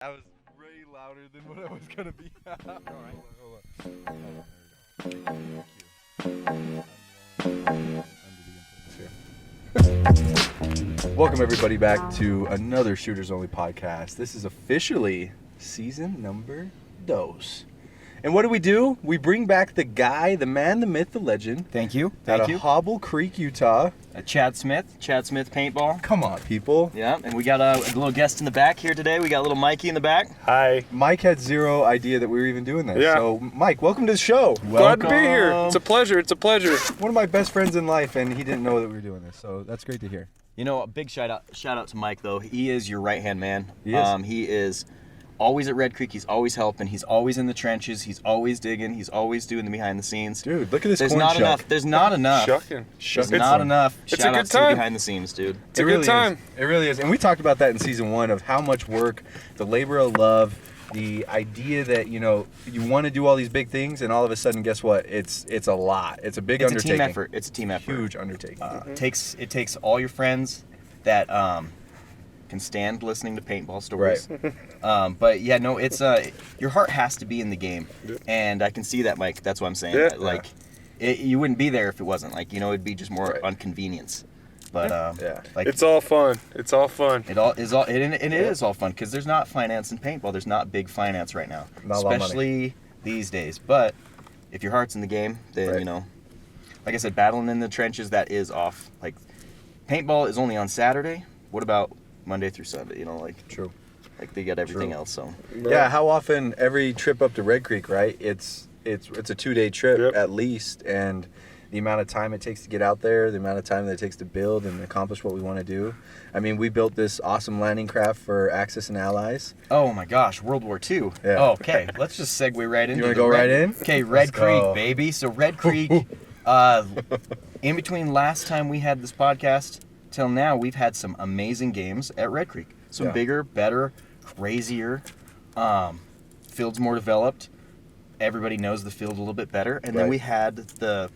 That was way louder than what I was gonna be. Alright. Welcome everybody back to another Shooters Only Podcast. This is officially season number 2. And what do? We bring back the guy, the man, the myth, the legend. Thank you. Out of Hobble Creek, Utah. Chad Smith Paintball. Come on, people. Yeah, and we got a little guest in the back here today. We got little Mikey in the back. Hi. Mike had zero idea that we were even doing this. Yeah. So, Mike, welcome to the show. Glad to be here. It's a pleasure. It's a pleasure. One of my best friends in life, and he didn't know that we were doing this, so that's great to hear. You know, a big shout out to Mike though. He is your right-hand man. He is always at Red Creek. He's always helping. He's always in the trenches. He's always digging. He's always doing the behind the scenes. Dude, look at this There's corn not shuck. enough. There's not enough. Shucking. There's not enough. It's a Shout good outs to time. the behind the scenes, dude. It's a good time. It really is. And we talked about that in season 1 of how much work, the labor of love, the idea that, you know, you want to do all these big things, and all of a sudden, guess what? It's a lot. It's a big undertaking. It's a team effort. Huge undertaking. It takes all your friends that can stand listening to paintball stories. Right. But yeah, no, it's your heart has to be in the game, and I can see that, Mike. That's what I'm saying. Yeah. Like, you wouldn't be there if it wasn't. Like, you know, it'd be just more Right. on convenience. But Yeah. like It's all fun. It's all fun. it is all fun because there's not finance in paintball. There's not big finance right now, Not a lot of money. especially these days. But if your heart's in the game, then Right. you know, like I said, battling in the trenches, that is off. Like, paintball is only on Saturday. What about Monday through Sunday? You know, like True. like they got everything True. else. So Yeah, how often every trip up to Red Creek, right? It's a 2-day trip Yep. at least, and the amount of time it takes to get out there, the amount of time that it takes to build and accomplish what we want to do. I mean, we built this awesome landing craft for Axis and Allies. oh my gosh, World War II. Yeah. Oh, okay, let's just segue right into. wanna the go right in? Okay, Let's Red Creek, go. baby. So Red Creek, in between last time we had this podcast till now, we've had some amazing games at Red Creek. Some Yeah. bigger, better, crazier, fields more developed. Everybody knows the field a little bit better. And then Right. we had the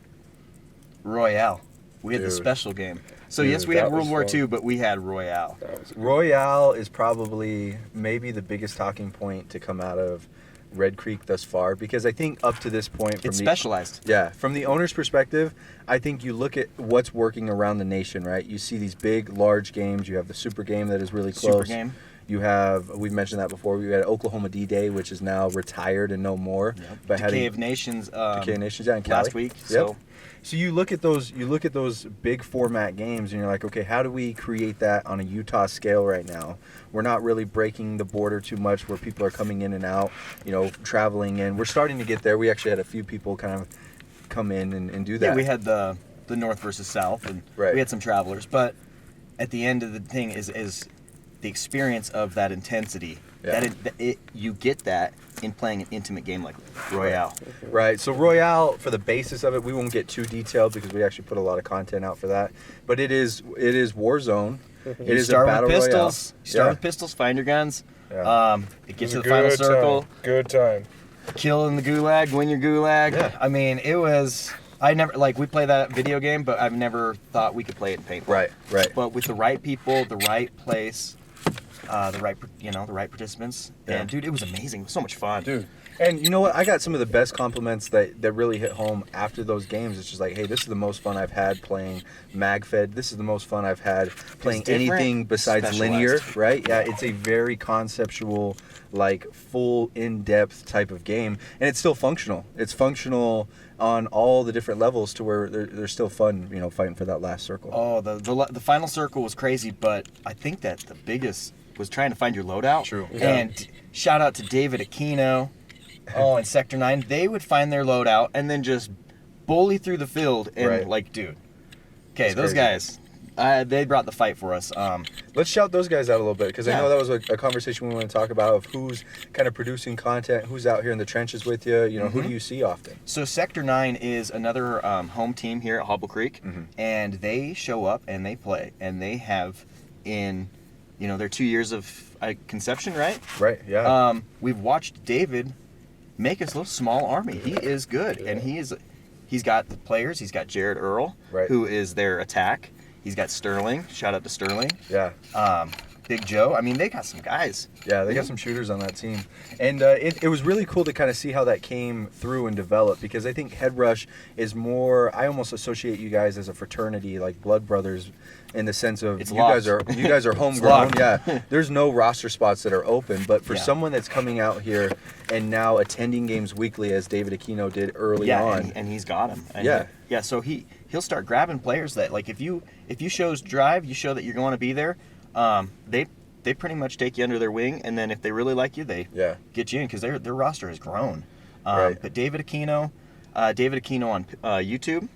Royale. We had the Dude. special game. So Dude, yes, we had that World was War fun. II, but we had Royale. That was Royale is probably maybe the biggest talking point to come out of Red Creek thus far, because I think up to this point, It's specialized. From the owner's perspective, I think you look at what's working around the nation, right? You see these big, large games. You have the Super Game that is really close. Super game. You have, we've mentioned that before, we had Oklahoma D-Day, which is now retired and no more. Yep. But had Decay a- of Nations. Decay of Nations, yeah, in Cali. last week. Yep. So you look at those big format games, and you're like, okay, how do we create that on a Utah scale right now? We're not really breaking the border too much, where people are coming in and out, you know, traveling in. We're starting to get there. We actually had a few people kind of come in and do that. Yeah, we had the North versus South, and Right. we had some travelers. But at the end of the thing is the experience of that intensity. Yeah. You get that in playing an intimate game like Royale. Right. So Royale, for the basis of it, we won't get too detailed because we actually put a lot of content out for that. But it is Warzone. It You is start a battle with pistols. royale. You start with pistols. Find your guns. Yeah. It gets a to the final good circle. time. Good time. Kill in the gulag. Win your gulag. Yeah. I mean, it was. I never we play that video game, but I've never thought we could play it in paintball. Right. But with the right people, the right place, the right participants, Yeah. and dude, it was amazing. It was so much fun. Dude. And you know what? I got some of the best compliments that really hit home after those games. It's just like, hey, this is the most fun I've had playing MagFed. This is the most fun I've had playing different, anything besides specialized. linear, right? Yeah, it's a very conceptual, like full in-depth type of game. And it's still functional. It's functional on all the different levels to where they're still fun, you know, fighting for that last circle. Oh, the final circle was crazy, but I think that the biggest was trying to find your loadout. True. Yeah. And shout out to David Aquino. Oh, and Sector 9, they would find their loadout and then just bully through the field and Right. like, dude. Okay, That's those crazy. guys, they brought the fight for us. Let's shout those guys out a little bit, because I Yeah. know that was a conversation we want to talk about of who's kind of producing content, who's out here in the trenches with you. You know, who do you see often? So Sector 9 is another home team here at Hobble Creek, and they show up and they play, and they have in, their 2 years of conception, right? Right. Yeah. We've watched David make his little small army. He is good, and he's got the players. He's got Jared Earl, Right. who is their attack. He's got Sterling. Shout out to Sterling. Yeah. Big Joe. I mean, they got some guys. Yeah, they got some shooters on that team. And it was really cool to kind of see how that came through and developed, because I think Head Rush is more, I almost associate you guys as a fraternity, like blood brothers, in the sense of you guys are homegrown. Yeah, there's no roster spots that are open, but for someone that's coming out here and now attending games weekly, as David Aquino did early on, and he's got them. Yeah. So he'll start grabbing players that, like, if you shows drive, you show that you're going to be there. They pretty much take you under their wing, and then if they really like you, they get you in, because their roster has grown. But David Aquino on YouTube,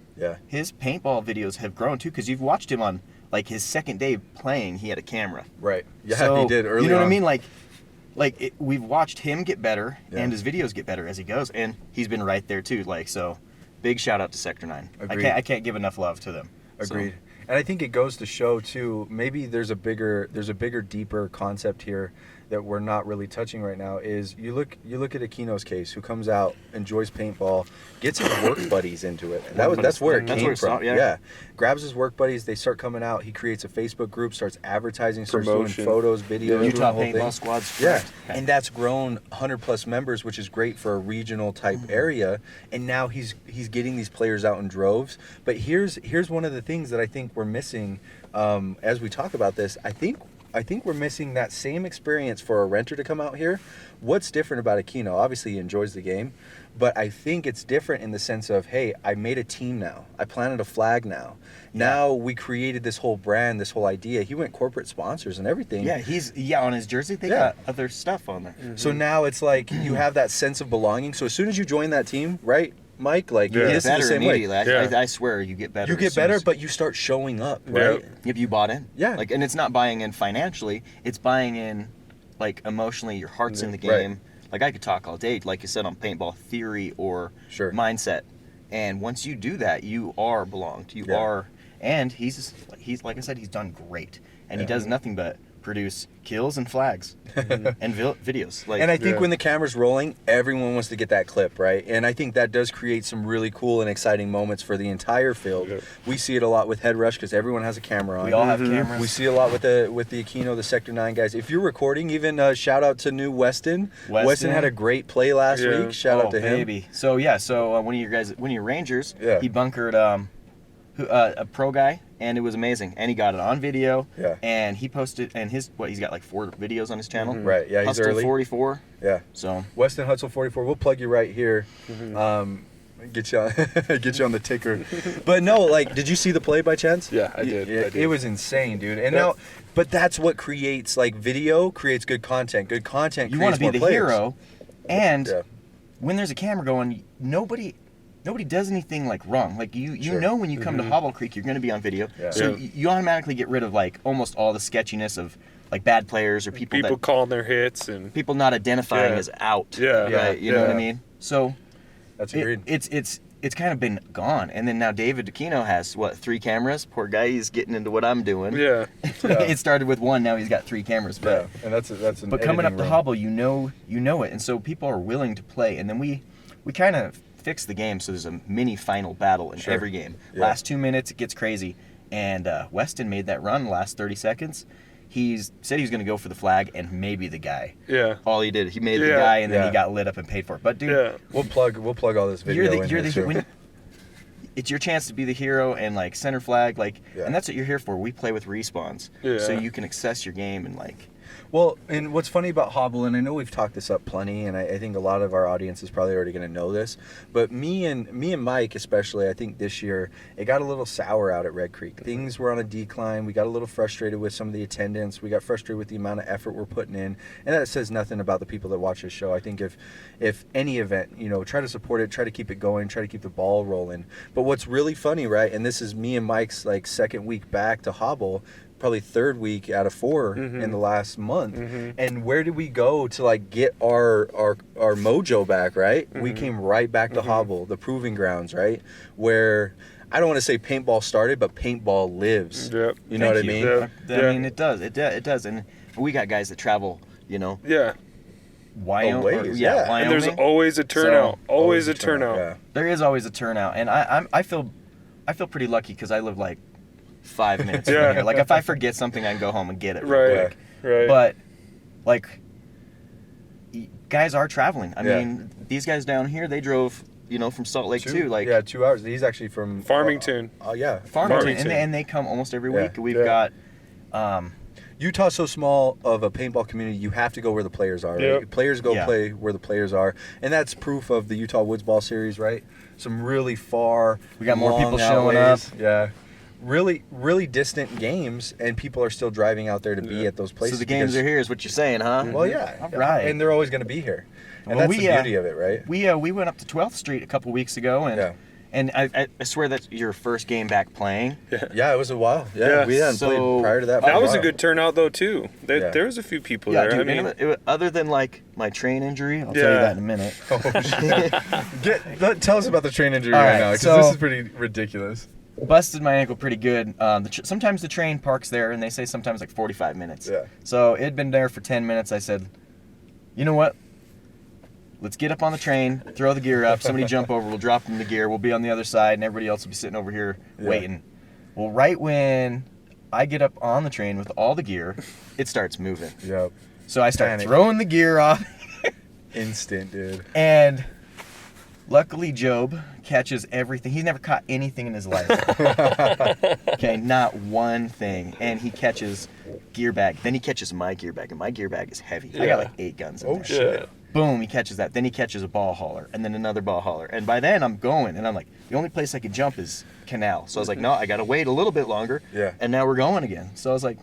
his paintball videos have grown too, because you've watched him on, like, his second day playing, he had a camera. Right. Yeah, so, he did early on. You know what I mean? We've watched him get better, and his videos get better as he goes, and he's been right there too. Like, so, big shout out to Sector 9. Agreed. I can't give enough love to them. Agreed. And I think it goes to show too, maybe there's a bigger, deeper concept here that we're not really touching right now. Is you look at Aquino's case, who comes out, enjoys paintball, gets his work buddies into it. And that's where it came from. Yeah. Grabs his work buddies, they start coming out. He creates a Facebook group, starts advertising, starts doing photos, videos, Utah Paintball Squads. Yeah. And that's grown 100+ members, which is great for a regional type area. And now he's getting these players out in droves. But here's one of the things that I think we're missing as we talk about this. I think we're missing that same experience for a renter to come out here. What's different about Aquino? Obviously, he enjoys the game, but I think it's different in the sense of, hey, I made a team now. I planted a flag now. Now we created this whole brand, this whole idea. He went corporate sponsors and everything. Yeah, on his jersey, they got other stuff on there. Mm-hmm. So now it's like you have that sense of belonging. So as soon as you join that team, right, Mike, like this is the same way. I swear, you get better. You get better, but you start showing up, right? If you bought in, and it's not buying in financially; it's buying in, like, emotionally. Your heart's in the game. Right. Like, I could talk all day, like you said, on paintball theory or mindset, and once you do that, you are belonged. You are, and he's like I said, he's done great, and he does nothing but produce kills and flags and videos. And I think when the camera's rolling, everyone wants to get that clip, right? And I think that does create some really cool and exciting moments for the entire field. We see it a lot with Head Rush because everyone has a camera on. We all have cameras. We see a lot with the Aquino, the Sector 9 guys. If you're recording, even shout out to new Weston. Weston had a great play last week. Shout out to him. Baby. So one of your Rangers, he bunkered a pro guy, and it was amazing. And he got it on video. And he posted, and he's got like 4 videos on his channel. Right. Yeah. He's Hustle early. 44. Yeah. So Weston Hustle 44. We'll plug you right here. Get you on the ticker. But no, like, did you see the play by chance? Yeah, I did. It was insane, dude. And now, but that's what creates, like, video creates good content. Good content. You want to be the hero, and when there's a camera going, nobody does anything, like, wrong. Like, you know when you come to Hobble Creek, you're going to be on video. So you automatically get rid of, like, almost all the sketchiness of, like, bad players or people calling their hits and people not identifying as out. Right? You know what I mean? So that's agreed. It's kind of been gone. And then now David Aquino has 3 cameras. Poor guy, he's getting into what I'm doing. It started with 1, now he's got 3 cameras. But and that's an But coming up to Hobble, you know it, and so people are willing to play. And then we kind of fix the game so there's a mini final battle in every game. Last 2 minutes, it gets crazy. And Weston made that run last 30 seconds. He said he was going to go for the flag and maybe the guy. All he did, he made the guy, and then he got lit up and paid for it. But dude, we'll plug all this video. It's your chance to be the hero and, like, center flag, like, and that's what you're here for. We play with respawns, so you can access your game and, like. Well, and what's funny about Hobble, and I know we've talked this up plenty, and I think a lot of our audience is probably already going to know this, but me and Mike especially, I think this year, it got a little sour out at Red Creek. Things were on a decline. We got a little frustrated with some of the attendance. We got frustrated with the amount of effort we're putting in, and that says nothing about the people that watch this show. I think if any event, try to support it, try to keep it going, try to keep the ball rolling. But what's really funny, right, and this is me and Mike's, like, second week back to Hobble, probably 3rd week out of 4 in the last month. And where did we go to, like, get our mojo back, right? We came right back to Hobble, the proving grounds, right? Where I don't want to say paintball started, but paintball lives. You know what I mean? I mean, it does. It does. And we got guys that travel, Wyoming. Wyoming. And there's always a turnout. Always a turnout. There is always a turnout. And I feel pretty lucky because I live, like, 5 minutes from here. Like, if I forget something, I can go home and get it real quick. Right. But like, guys are traveling. I mean, these guys down here, they drove, from Salt Lake too. Like 2 hours. He's actually from Farmington. Farmington, and they come almost every week. We've got. Utah's so small of a paintball community, you have to go where the players are. Right? Yep. Players go play where the players are, and that's proof of the Utah Woods Ball Series, right? Some really far. We got more people showing up. Yeah, really, really distant games, and people are still driving out there to be at those places. So the games are here, is what you're saying, huh? Well, yeah. All right. And they're always going to be here, and that's the beauty of it, right? We went up to 12th Street a couple weeks ago, and I swear that's your first game back playing. Yeah, it was a while. Yeah, we hadn't played prior to that. That was a good turnout though too. There was a few people there. Dude, I mean, other than like my train injury, I'll tell you that in a minute. Tell us about the train injury right now, because this is pretty ridiculous. Busted my ankle pretty good. Sometimes the train parks there, and they say sometimes like 45 minutes. Yeah. So it had been there for 10 minutes. I said, you know what? Let's get up on the train, throw the gear up, somebody jump over, we'll drop them the gear, we'll be on the other side, and everybody else will be sitting over here waiting. Well, right when I get up on the train with all the gear, it starts moving. Yep. So I start throwing the gear off. Instant, dude. And luckily Job catches everything. He's never caught anything in his life. Okay, not one thing. And he catches gear bag. Then he catches my gear bag, and my gear bag is heavy. I got like 8 guns in there. Shit. Boom, he catches that. Then he catches a ball hauler, and then another ball hauler. And by then I'm going, and I'm like, the only place I can jump is Canal. So I was like, no, I got to wait a little bit longer. Yeah. And now we're going again. So I was like,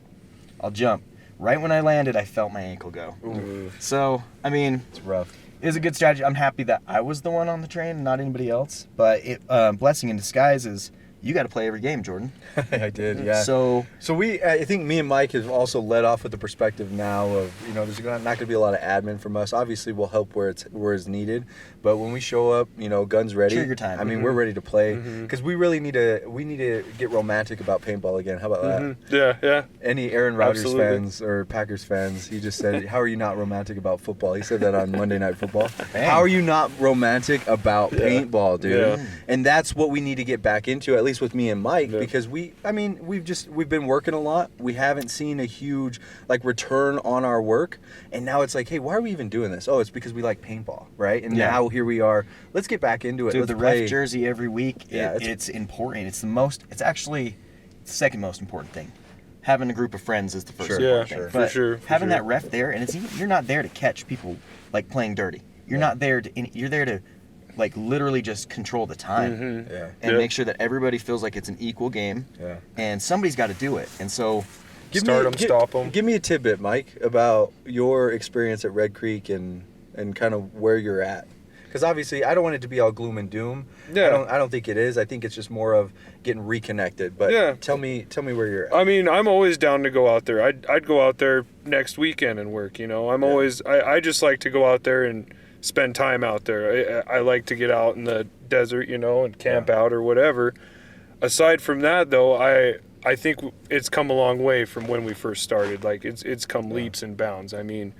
I'll jump. Right when I landed, I felt my ankle go. Ooh. So, I mean, it's rough. It was a good strategy. I'm happy that I was the one on the train and not anybody else. But blessing in disguise is you got to play every game, Jordan. I did, yeah. So I think me and Mike have also led off with the perspective now of, there's not going to be a lot of admin from us. Obviously, we'll help where it's needed. But when we show up, guns ready. Trigger time. I mean, we're ready to play because we really need to get romantic about paintball again. How about that? Yeah. Any Aaron Rodgers fans or Packers fans, he just said, "How are you not romantic about football?" He said that on Monday Night Football. Bang. How are you not romantic about paintball, dude? Yeah. And that's what we need to get back into, at least with me and Mike, because we've been working a lot. We haven't seen a huge return on our work, and now it's like, hey, why are we even doing this? Oh, it's because we like paintball, right? And now here we are. Let's get back into it. Dude, Let's the play. ref jersey every week, it's important. It's actually the second most important thing. Having a group of friends is the first important thing. But for sure. Having that ref there, and you're not there to catch people playing dirty. You're not there you're there to literally just control the time and make sure that everybody feels like it's an equal game. Yeah. And somebody's got to do it. And so stop them. Give me a tidbit, Mike, about your experience at Red Creek and kind of where you're at. Because obviously, I don't want it to be all gloom and doom. Yeah. I don't think it is. I think it's just more of getting reconnected. But tell me where you're at. I mean, I'm always down to go out there. I'd go out there next weekend and work. I'm always. I just like to go out there and spend time out there. I like to get out in the desert, and camp out or whatever. Aside from that, though, I think it's come a long way from when we first started. It's come leaps and bounds. I mean,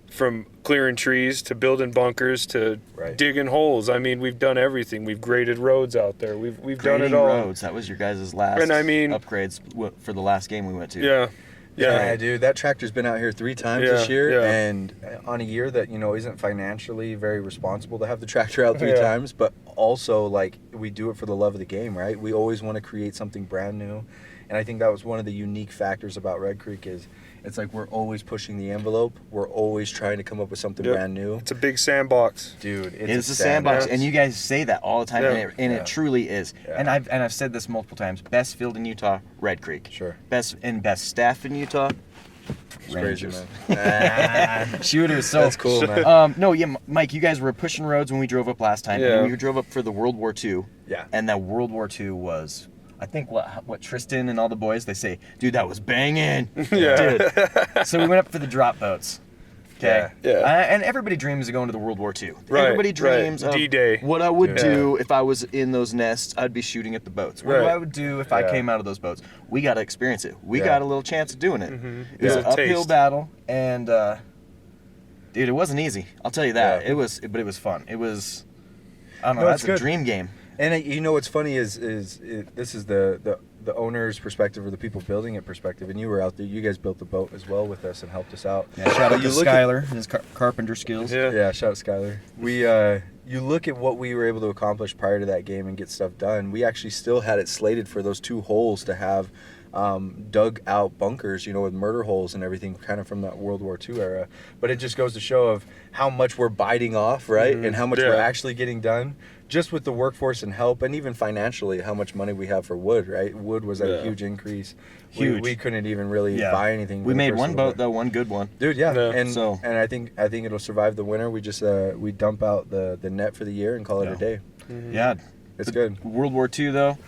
from clearing trees to building bunkers to digging holes. I mean, we've done everything. We've graded roads out there. We've done it all. Roads. That was your guys' last upgrades for the last game we went to. Yeah, dude, that tractor's been out here 3 times this year, and on a year that isn't financially very responsible to have the tractor out 3 times, but also we do it for the love of the game, right? We always want to create something brand new, and I think that was one of the unique factors about Red Creek is it's we're always pushing the envelope. We're always trying to come up with something brand new. It's a big sandbox, dude. It's a sandbox, and you guys say that all the time, and it truly is. Yeah. And I've said this multiple times. Best field in Utah, Red Creek. Sure. Best staff in Utah, Rangers. Crazy, man. Shooters. So that's cool, man. Mike, you guys were pushing roads when we drove up last time. And we drove up for the World War II. Yeah. And that World War II was. I think what Tristan and all the boys, they say, dude, that was banging. Dude. So we went up for the drop boats. Okay. Yeah. And everybody dreams of going to the World War II. Right, everybody dreams of D-Day. What I would do if I was in those nests. I'd be shooting at the boats. What I would do if I came out of those boats. We got to experience it. We got a little chance of doing it. Mm-hmm. It was an uphill battle, and dude, it wasn't easy. I'll tell you that. But it was fun. It was. I don't know. That's a dream game. And what's funny is this is the the owner's perspective or the people building it perspective, and you were out there, you guys built the boat as well with us and helped us out. Yeah, shout out to Skyler and his carpenter skills. Yeah, shout out Skyler. We you look at what we were able to accomplish prior to that game and get stuff done. We actually still had it slated for those 2 holes to have dug out bunkers, with murder holes and everything, kind of from that World War II era. But it just goes to show of how much we're biting off, right? And how much we're actually getting done, just with the workforce and help, and even financially, how much money we have for wood, right? Wood was a huge increase. Huge. We couldn't even really buy anything. We made one boat though, one good one. Dude, and I think it'll survive the winter. We just we dump out the net for the year and call it a day. Yeah, it's good. World War II though.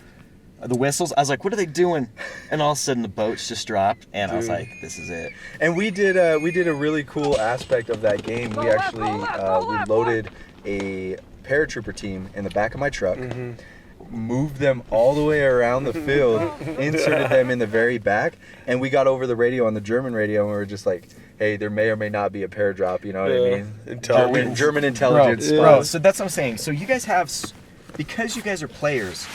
The whistles, I was like, what are they doing? And all of a sudden the boats just dropped, and I was like, this is it. And we did a really cool aspect of that game. We actually we loaded a paratrooper team in the back of my truck, moved them all the way around the field, inserted them in the very back, and we got over the radio on the German radio, and we were just like, hey, there may or may not be a paradrop, you know what I mean? German intelligence. Bro, so that's what I'm saying. So you guys have... Because you guys are players,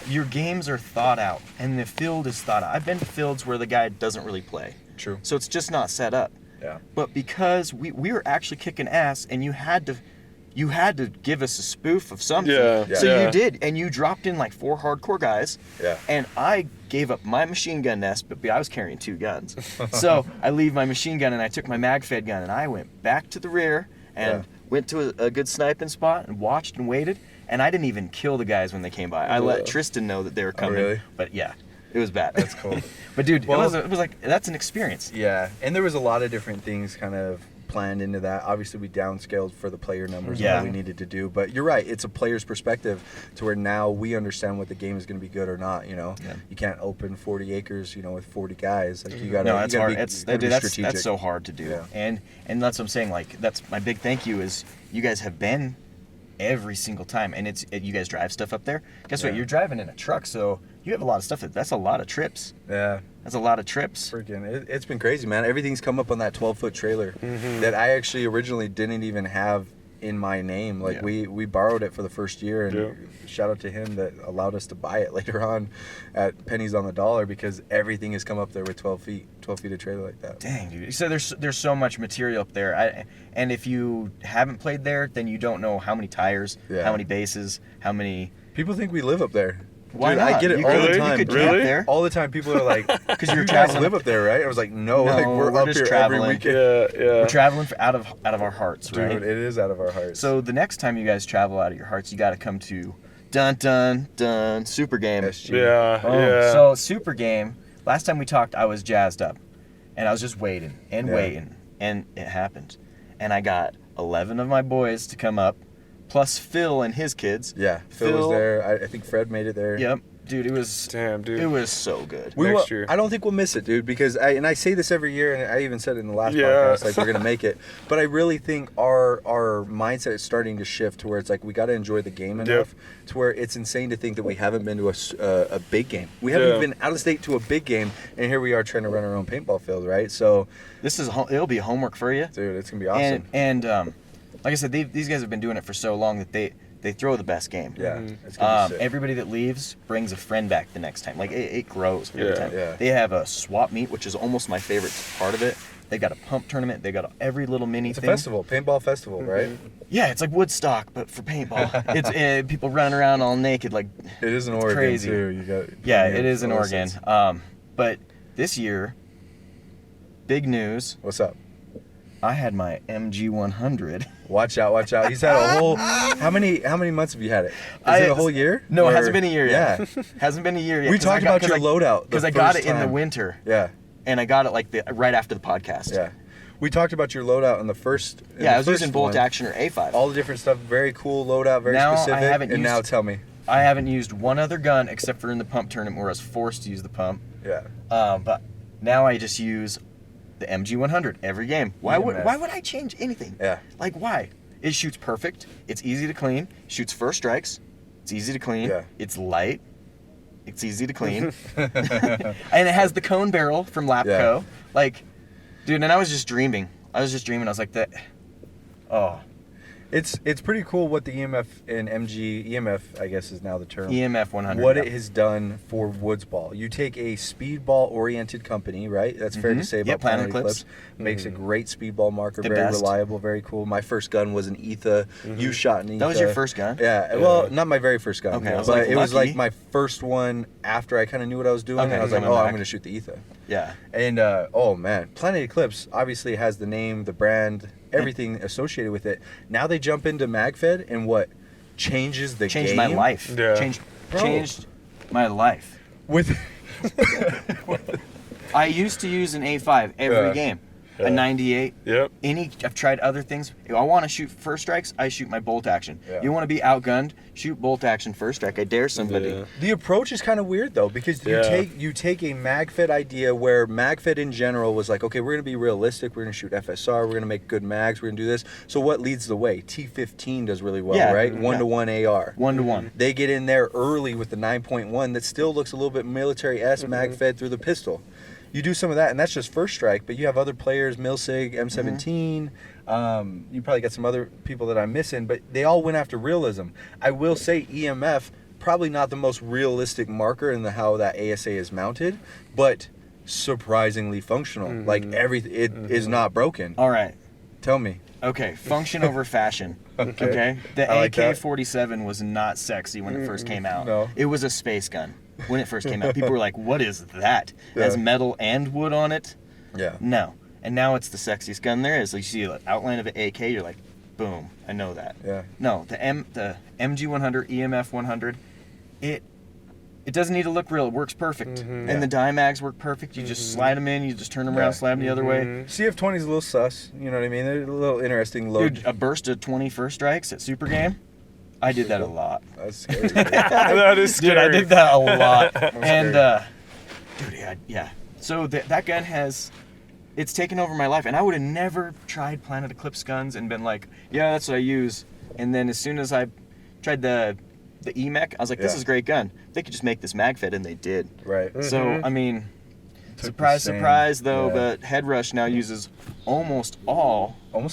your games are thought out, and the field is thought out. I've been to fields where the guy doesn't really play. True. So it's just not set up. Yeah. But because we were actually kicking ass, and you had to give us a spoof of something. So you did, and you dropped in like 4 hardcore guys. Yeah. And I gave up my machine gun nest, but I was carrying 2 guns. So I leave my machine gun, and I took my mag-fed gun, and I went back to the rear and went to a good sniping spot and watched and waited. And I didn't even kill the guys when they came by. I let Tristan know that they were coming. Oh, really? But yeah, it was bad. That's cool. But dude, it was like, that's an experience. Yeah, and there was a lot of different things kind of planned into that. Obviously, we downscaled for the player numbers and what we needed to do. But you're right, it's a player's perspective to where now we understand what the game is going to be good or not. You can't open 40 acres, with 40 guys. Like you got to. No, that's hard. That's so hard to do. Yeah. And that's what I'm saying. Like that's my big thank you is you guys have been every single time, and you guys drive stuff up there. Guess what? You're driving in a truck, so you have a lot of stuff. That's a lot of trips. Yeah. That's a lot of trips. Freaking, it's been crazy, man. Everything's come up on that 12-foot trailer that I actually originally didn't even have in my name. Like we borrowed it for the first year, and shout out to him that allowed us to buy it later on at pennies on the dollar, because everything has come up there with 12 feet of trailer like that. Dang, dude. So there's so much material up there. And if you haven't played there, then you don't know how many tires, how many bases, how many... People think we live up there. Why Dude, not? I get it all the time. You could camp there. All the time people are like, because you guys live up there, right? I was like, no, like we're up just here traveling. every weekend. Yeah. We're traveling out of our hearts, right? Dude, it is out of our hearts. So the next time you guys travel out of your hearts, you got to come to dun Super Game. SG. Yeah. So Super Game. Last time we talked, I was jazzed up, and I was just waiting, and it happened, and I got 11 of my boys to come up, plus Phil and his kids. Yeah, Phil was there. I think Fred made it there. Yep. Dude, it was... Damn, dude. It was so good. Next year. I don't think we'll miss it, dude, because I say this every year, and I even said it in the last podcast, like, we're going to make it. But I really think our mindset is starting to shift to where it's like we got to enjoy the game enough to where it's insane to think that we haven't been to a big game. We haven't even been out of state to a big game, and here we are trying to run our own paintball field, right? So... It'll be homework for you. Dude, it's going to be awesome. And like I said, these guys have been doing it for so long that they throw the best game. Yeah. It's gonna be sick. Everybody that leaves brings a friend back the next time. Like it grows every time. Yeah. They have a swap meet, which is almost my favorite part of it. They got a pump tournament. They got every little mini thing. It's a festival, paintball festival, right? Yeah, it's like Woodstock, but for paintball. It's people running around all naked, like it is in Oregon crazy. too. It is in Oregon. But this year, big news. What's up? I had my MG100. Watch out. He's had a whole... How many months have you had it? Is it a whole year? No, it hasn't been a year yet. Yeah. Hasn't been a year yet. We talked about your loadout. Because I got it in the winter. Yeah. And I got it like right after the podcast. Yeah. We talked about your loadout in the first... I was using bolt action or A5. All the different stuff. Very cool loadout, very specific. Now tell me. I haven't used one other gun except for in the pump tournament where I was forced to use the pump. Yeah. But now I just use the MG100 every game. Why would I change anything? Yeah. Like why? It shoots perfect. It's easy to clean. Shoots first strikes. It's easy to clean. Yeah. It's light. It's easy to clean. And it has the cone barrel from Lapco. Yeah. Like, dude, and I was just dreaming. I was like that. Oh. It's pretty cool what the EMF and EMF, I guess is now the term. EMF 100. What it has done for woods ball. You take a speedball oriented company, right? That's fair to say about Planet Eclipse. Makes a great speedball marker, very reliable, very cool. My first gun was an ETHA. You shot an ETHA. That was your first gun? Yeah. Well, not my very first gun. Okay, but it was like my first one after I kind of knew what I was doing. Okay, and I was like, I'm going to shoot the ETHA. Yeah. And, oh man, Planet Eclipse obviously has the name, the brand, everything associated with it. Now they jump into MagFed and what changes the game. Changed my life. Yeah. Changed my life. With I used to use an A5 every game. A 98. Yep. I've tried other things. If I want to shoot first strikes, I shoot my bolt action. Yeah. You want to be outgunned, shoot bolt action first strike. I dare somebody. Yeah. the approach is kind of weird though, because you take a MagFed idea where MagFed in general was like, okay, we're going to be realistic, we're going to shoot FSR, we're going to make good mags, we're going to do this. So what leads the way? T15 does really well, right? 1-to-1 AR. 1-to-1. They get in there early with the 9.1 that still looks a little bit military-esque MagFed through the pistol. You do some of that, and that's just first strike, but you have other players, Milsig, M17, you probably got some other people that I'm missing, but they all went after realism. I will say EMF, probably not the most realistic marker in how that ASA is mounted, but surprisingly functional. Like everything, it is not broken. All right. Tell me. Okay, function over fashion. Okay? The like AK-47 was not sexy when it first came out. No. It was a space gun when it first came out. People were like, what is that? It has metal and wood on it? Yeah. No. And now it's the sexiest gun there is. Like, you see the outline of an AK, you're like, boom, I know that. Yeah. No, the MG100, EMF 100, it doesn't need to look real. It works perfect. And the dye mags work perfect. You just slide them in, you just turn them around, slide them the other way. CF20 is a little sus, you know what I mean? They're a little interesting load. Dude, a burst of 20 first strikes at Super Game, I did that a lot. That's scary. That is scary. Dude, I did that a lot. And, dude, yeah. So that gun it's taken over my life. And I would have never tried Planet Eclipse guns and been like, yeah, that's what I use. And then as soon as I tried the EMEC, I was like, this is a great gun. They could just make this MagFed, and they did. Right. So, I mean, surprise, though, but Head Rush now uses almost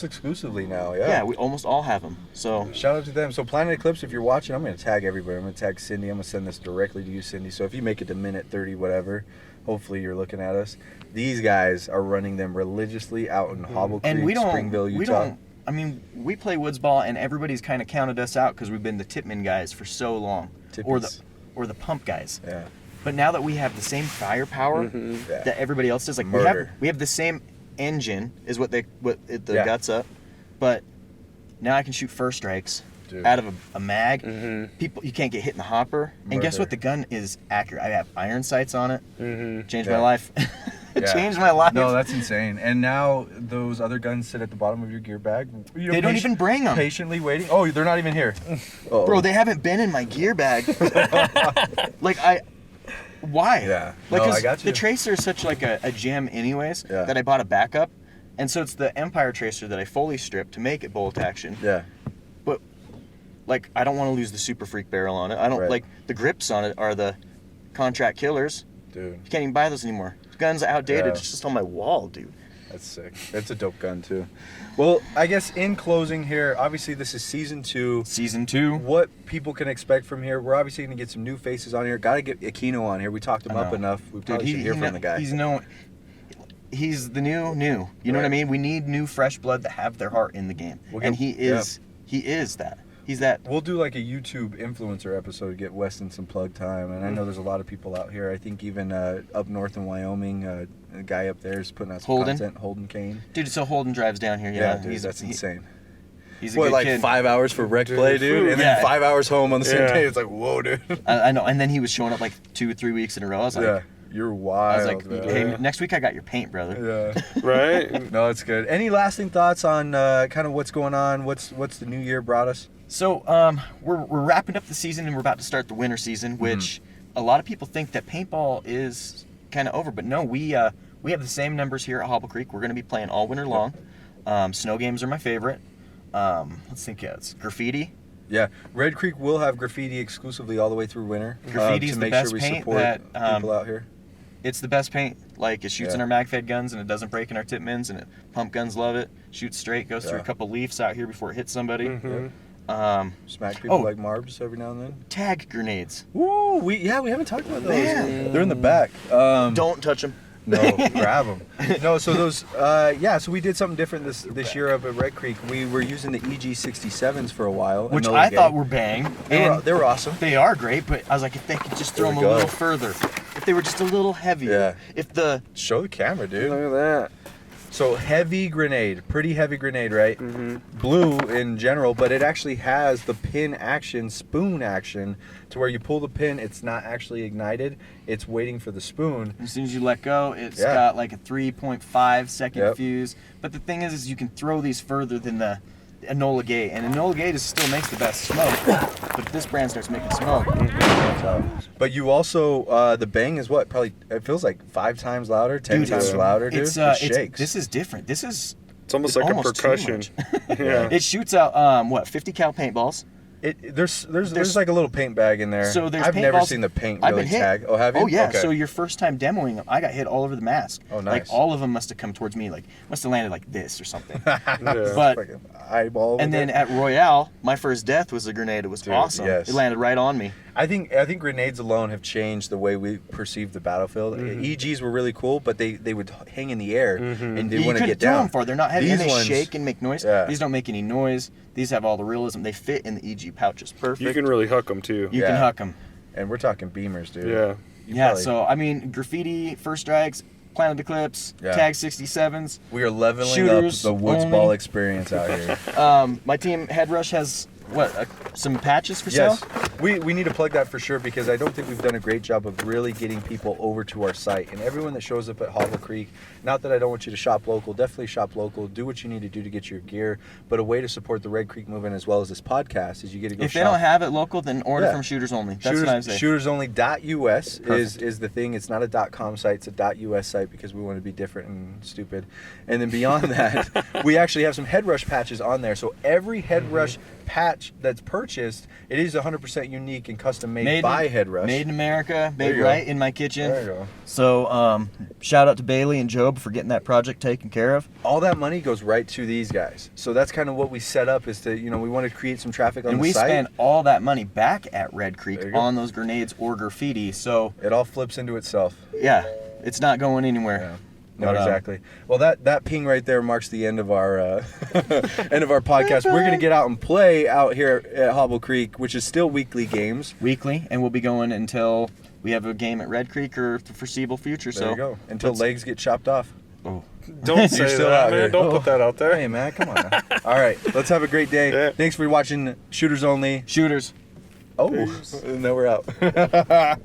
exclusively now, Yeah, we almost all have them. So shout out to them. So Planet Eclipse, if you're watching, I'm going to tag everybody. I'm going to tag Cindy. I'm going to send this directly to you, Cindy. So if you make it to minute 30, whatever, hopefully you're looking at us. These guys are running them religiously out in Hobble Creek, Springville, Utah. I mean, we play woods ball, and everybody's kind of counted us out because we've been the Tipman guys for so long, or the pump guys. Yeah. But now that we have the same firepower that everybody else does, like we have the same engine, is what the guts up, but now I can shoot first strikes out of a mag. People, you can't get hit in the hopper. And guess what? The gun is accurate. I have iron sights on it. Changed my life. Changed my life. No, that's insane. And now those other guns sit at the bottom of your gear bag. They don't even bring them. Patiently waiting. Oh, they're not even here. Bro, they haven't been in my gear bag. Why? Yeah. Like, no, I got you. The Tracer is such like a gem anyways that I bought a backup. And so it's the Empire Tracer that I fully stripped to make it bolt action. Yeah. But, like, I don't want to lose the Super Freak barrel on it. I don't, like, the grips on it are the contract killers. Dude. You can't even buy those anymore. The gun's outdated. It's just on my wall, dude. That's sick. That's a dope gun, too. Well, I guess in closing here, obviously this is season 2. Season 2. What people can expect from here. We're obviously going to get some new faces on here. Got to get Aquino on here. We talked him up enough. We probably should hear from the guy. He's the new. You know what I mean? We need new, fresh blood that have their heart in the game. He is that. He's that. We'll do like a YouTube influencer episode to get Weston some plug time. And I know there's a lot of people out here. I think even up north in Wyoming, a guy up there is putting out some content. Holden Kane. Dude, so Holden drives down here. Yeah, dude, that's insane. He's a good kid. 5 hours for rec play, dude? And then 5 hours home on the same day. It's like, whoa, dude. I know. And then he was showing up like 2 or 3 weeks in a row. I was like, you're wild. I was like, hey, next week I got your paint, brother. Yeah. Right? No, it's good. Any lasting thoughts on kind of what's going on? What's the new year brought us? So we're wrapping up the season and we're about to start the winter season, which a lot of people think that paintball is kind of over, but no, we have the same numbers here at Hobble Creek. We're going to be playing all winter long. Snow games are my favorite. Let's think. It's graffiti. Yeah, Red Creek will have graffiti exclusively all the way through winter. Graffiti's to the make best sure we paint support that people out here. It's the best paint. Like, it shoots in our mag-fed guns, and it doesn't break in our tip mins, and pump guns love it. Shoots straight, goes through a couple leafs out here before it hits somebody. Smack people like Marbs every now and then. Tag grenades. Woo! We haven't talked about those. Man. They're in the back. Don't touch them. No, grab them. No, so those, so we did something different this year up at Red Creek. We were using the EG67s for a while. Which I thought were bang. They were awesome. They are great, but I was like, if they could just throw them a little further. If they were just a little heavier. Yeah. Show the camera, dude. Look at that. So heavy grenade, pretty heavy grenade, right? Blue in general, but it actually has the pin action, spoon action, to where you pull the pin, it's not actually ignited, it's waiting for the spoon. As soon as you let go, it's got like a 3.5 second fuse. But the thing is you can throw these further than the Enola Gay, and Enola Gay still makes the best smoke, but if this brand starts making smoke. But you also, the bang is what? Probably, it feels like 5 times louder, 10 times louder, dude. It shakes. This is different. It's almost like a percussion. Yeah. It shoots out, 50 cal paintballs. There's like a little paint bag in there. So I've never seen the paint really tag. Oh, have you? Oh, yeah. Okay. So your first time demoing them, I got hit all over the mask. Oh, nice. Like, all of them must have come towards me, like, must have landed like this or something. But, But, eyeball. and then at Royale, my first death was a grenade. It was awesome. Yes. It landed right on me. I think grenades alone have changed the way we perceive the battlefield. EGs were really cool, but they would hang in the air and they wouldn't get down. Them far. They're not heavy. These and they ones, shake and make noise. Yeah. These don't make any noise. These have all the realism. They fit in the EG pouches perfect. You can really huck them too. You can huck them. And we're talking beamers, dude. Yeah. So I mean, graffiti, first strikes, Planet Eclipse, Tag 67s. We are leveling Shooters up the Woods Only. Ball experience out here. My team Head Rush has some patches for sale? We need to plug that for sure, because I don't think we've done a great job of really getting people over to our site. And everyone that shows up at Hobble Creek, not that I don't want you to shop local, definitely shop local, do what you need to do to get your gear, but a way to support the Red Creek movement as well as this podcast is you get to go If shop. they don't have it local, then order from Shooters Only. That's what I say. ShootersOnly.us is the thing. It's not a .com site, it's a .us site, because we want to be different and stupid. And then beyond that, we actually have some Head Rush patches on there. So every Head Rush patch that's purchased, it is 100% unique and custom made by Head Rush. Made in America, made right in my kitchen. There you go. So shout out to Bailey and Job for getting that project taken care of. All that money goes right to these guys. So that's kind of what we set up, is to, we want to create some traffic on the site. And we spend all that money back at Red Creek on those grenades or graffiti. So it all flips into itself. Yeah, it's not going anywhere. Yeah. No, exactly. Well, that ping right there marks the end of our end of our podcast. We're gonna get out and play out here at Hobble Creek, which is still weekly games. Weekly, and we'll be going until we have a game at Red Creek or the foreseeable future. There you go. Until legs get chopped off. Oh. Don't say still that, out man. here. Don't put that out there. Hey, man, come on. All right, let's have a great day. Yeah. Thanks for watching Shooters Only. Shooters. Oh, now we're out.